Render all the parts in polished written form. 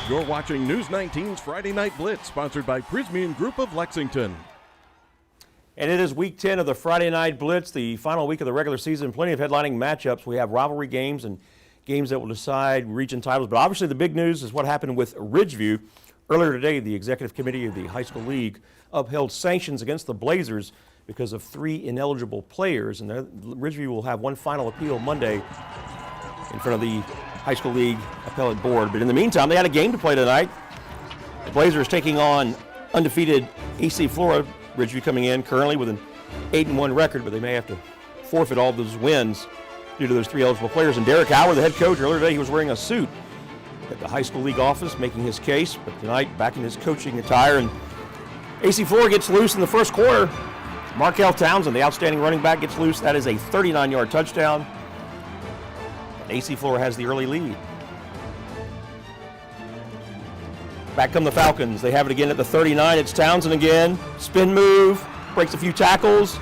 You're watching News 19's Friday Night Blitz, sponsored by Prismian Group of Lexington. And it is week 10 of the Friday Night Blitz, the final week of the regular season. Plenty of headlining matchups. We have rivalry games and games that will decide region titles. But obviously the big news is what happened with Ridgeview. Earlier today, the executive committee of the high school league upheld sanctions against the Blazers because of 3 ineligible players. And Ridgeview will have one final appeal Monday in front of the high school league appellate board. But in the meantime, they had a game to play tonight. The Blazers taking on undefeated AC Flora. Ridgeview coming in currently with an 8-1 record, but they may have to forfeit all those wins due to those 3 eligible players. And Derek Howard, the head coach, earlier today he was wearing a suit at the high school league office making his case, but tonight back in his coaching attire. And AC Flora gets loose in the first quarter. Markel Townsend, the outstanding running back, gets loose. That is a 39-yard touchdown. AC Flora has the early lead. Back come the Falcons. They have it again at the 39. It's Townsend again. Spin move, breaks a few tackles.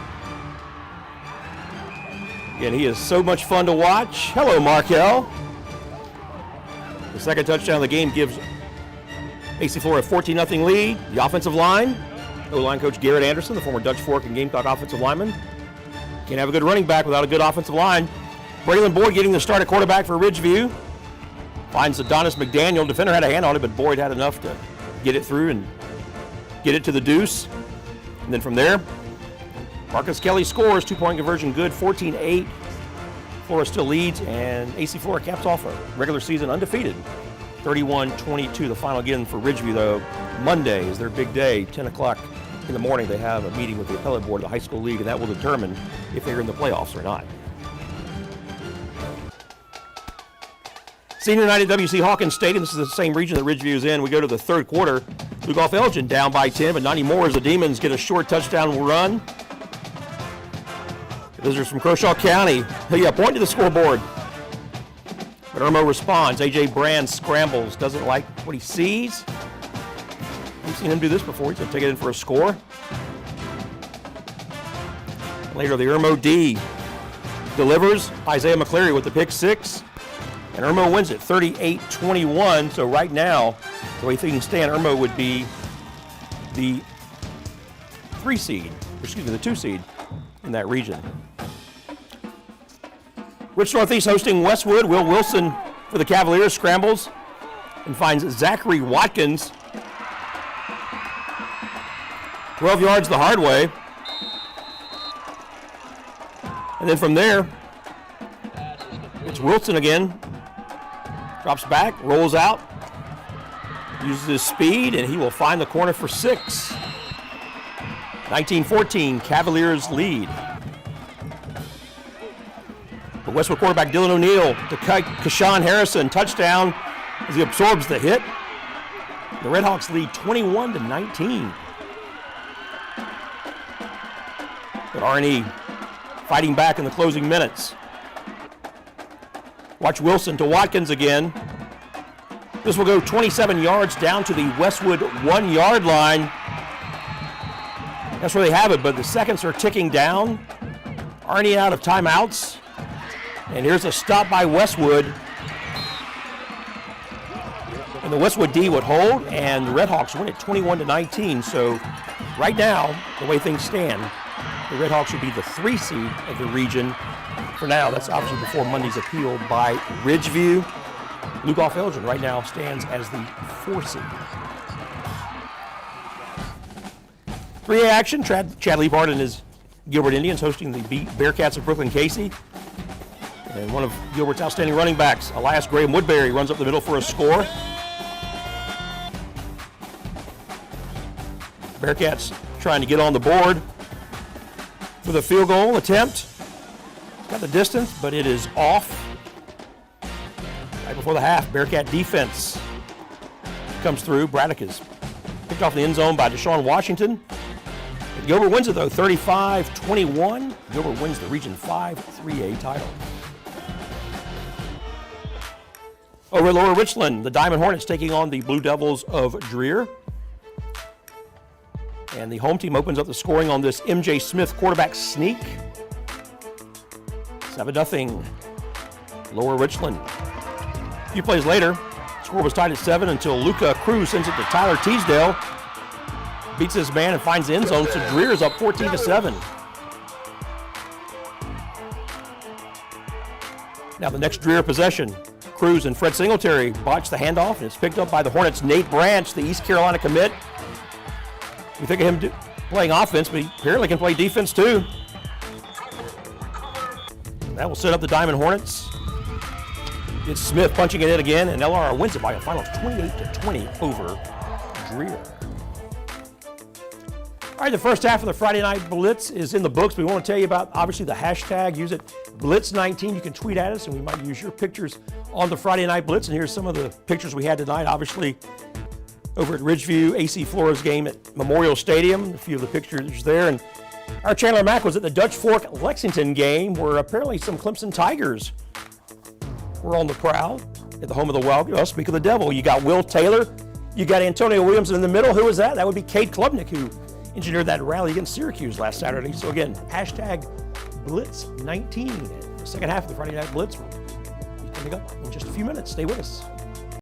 Again, he is so much fun to watch. Hello, Markel. The second touchdown of the game gives AC Flora a 14-0 lead. The offensive line, O-line coach Reggie Anderson, the former Dutch Fork and Gamecock offensive lineman. Can't have a good running back without a good offensive line. Braylon Boyd getting the start at quarterback for Ridgeview. Finds Adonis McDaniel. Defender had a hand on it, but Boyd had enough to get it through and get it to the deuce. And then from there, Marcus Kelly scores. 2-point conversion good, 14-8. Flora still leads, and AC Flora caps off a regular season undefeated. 31-22, the final again for Ridgeview, though. Monday is their big day, 10 o'clock in the morning. They have a meeting with the appellate board of the high school league, and that will determine if they're in the playoffs or not. Senior night at WC Hawkins Stadium. This is the same region that Ridgeview is in. We go to the third quarter. Lugoff Elgin down by 10, but not anymore as the Demons get a short touchdown run. Visitors from Croshaw County. Point to the scoreboard. But Irmo responds. A.J. Brand scrambles. Doesn't like what he sees. We've seen him do this before. He's going to take it in for a score. Later, the Irmo D delivers. Isaiah McCleary with the pick 6. And Irmo wins it 38-21. So right now, the way things stand, Irmo would be the 2 seed in that region. Rich Northeast hosting Westwood. Will Wilson for the Cavaliers scrambles and finds Zachary Watkins. 12 yards the hard way. And then from there, it's Wilson again. Drops back, rolls out, uses his speed, and he will find the corner for 6. 19-14, Cavaliers lead. The Westwood quarterback Dylan O'Neill to Kashawn Harrison, touchdown as he absorbs the hit. The Redhawks lead 21-19. But R&E fighting back in the closing minutes. Watch Wilson to Watkins again. This will go 27 yards down to the Westwood 1-yard line. That's where they have it, but the seconds are ticking down. R&E out of timeouts. And here's a stop by Westwood. And the Westwood D would hold, and the Redhawks win it 21-19. So right now, the way things stand, the Redhawks would be the 3 seed of the region. For now, that's obviously before Monday's appeal by Ridgeview. Lugoff Elgin right now stands as the 4 seed. 3A action, Chad Liebart and his Gilbert Indians hosting the Bearcats of Brooklyn Casey. And one of Gilbert's outstanding running backs, Elias Graham Woodbury, runs up the middle for a score. Bearcats trying to get on the board for the field goal attempt. Got the distance, but it is off. Right before the half, Bearcat defense comes through. Braddock is picked off in the end zone by Deshaun Washington. And Gilbert wins it, though, 35-21. Gilbert wins the Region 5 3A title. Over at Lower Richland, the Diamond Hornets taking on the Blue Devils of Dreer. And the home team opens up the scoring on this M.J. Smith quarterback sneak. 7-0. Lower Richland. A few plays later, score was tied at 7 until Luca Cruz sends it to Tyler Teasdale. Beats his man and finds the end zone, so Dreer is up 14-7. Now the next Dreer possession. Cruz and Fred Singletary botch the handoff, and it's picked up by the Hornets' Nate Branch, the East Carolina commit. We think of him playing offense, but he apparently can play defense too. That will set up the Diamond Hornets. It's Smith punching it in again, and LR wins it by a final of 28-20 over Dreer. All right, the first half of the Friday Night Blitz is in the books. We want to tell you about, obviously, the hashtag. Use it, Blitz19. You can tweet at us, and we might use your pictures on the Friday Night Blitz. And here's some of the pictures we had tonight. Obviously, over at Ridgeview, AC Flora's game at Memorial Stadium. A few of the pictures there. And our Chandler Mack was at the Dutch Fork Lexington game, where apparently some Clemson Tigers were on the prowl at the home of the Wild. Well, speak of the devil. You got Will Taylor. You got Antonio Williams in the middle. Who was that? That would be Cade Klubnik, who engineered that rally against Syracuse last Saturday. So again, hashtag Blitz19. The second half of the Friday Night Blitz will be coming up in just a few minutes. Stay with us.